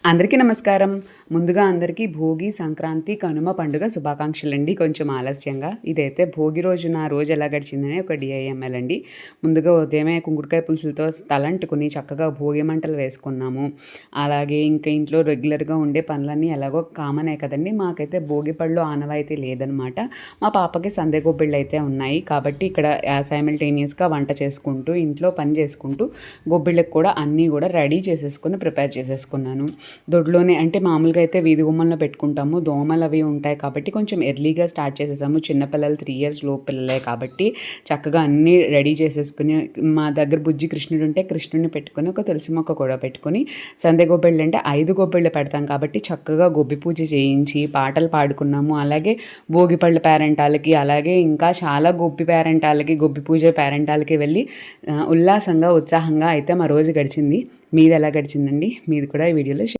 అందరికీ నమస్కారం. ముందుగా అందరికీ భోగి, సంక్రాంతి, కనుమ పండుగ శుభాకాంక్షలండి. కొంచెం ఆలస్యంగా. ఇదైతే భోగి రోజు నా రోజు ఎలా గడిచిందని ఒక DIML అండి. ముందుగా ఉదయమే కుంకుడుకాయ పులుసులతో తలంటుకుని చక్కగా భోగి మంటలు వేసుకున్నాము. అలాగే ఇంకా ఇంట్లో రెగ్యులర్గా ఉండే పనులన్నీ ఎలాగో కామనే కదండి. మాకైతే భోగి పళ్ళు ఆనవాయితీ లేదనమాట. మా పాపకి సందె గొబ్బిళ్ళు అయితే ఉన్నాయి. కాబట్టి ఇక్కడ సైమల్టేనియస్గా వంట చేసుకుంటూ, ఇంట్లో పని చేసుకుంటూ గొబ్బిళ్ళకి కూడా అన్నీ కూడా రెడీ చేసేసుకుని ప్రిపేర్ చేసేసుకున్నాను. దొడ్లోనే అంటే మామూలుగా అయితే వీధి గుమ్మంలో పెట్టుకుంటాము. దోమలు అవి ఉంటాయి కాబట్టి కొంచెం ఎర్లీగా స్టార్ట్ చేసేసాము. చిన్నపిల్లలు 3 years లోపు పిల్లలే కాబట్టి చక్కగా అన్నీ రెడీ చేసేసుకుని, మా దగ్గర బుజ్జి కృష్ణుడు ఉంటే కృష్ణుడిని పెట్టుకొని ఒక తులసి మొక్క కూడా పెట్టుకొని, సందె గొబ్బిళ్ళు అంటే 5 గొబ్బిళ్ళు పెడతాం కాబట్టి చక్కగా గొబ్బి పూజ చేయించి పాటలు పాడుకున్నాము. అలాగే భోగిపళ్ళ పేరెంటాలకి, అలాగే ఇంకా చాలా గొబ్బి పేరెంటాలకి, గొబ్బి పూజ పేరెంటాలకి వెళ్ళి ఉల్లాసంగా ఉత్సాహంగా అయితే మా రోజు గడిచింది. మీది ఎలా గడిచిందండి? మీది కూడా ఈ వీడియోలో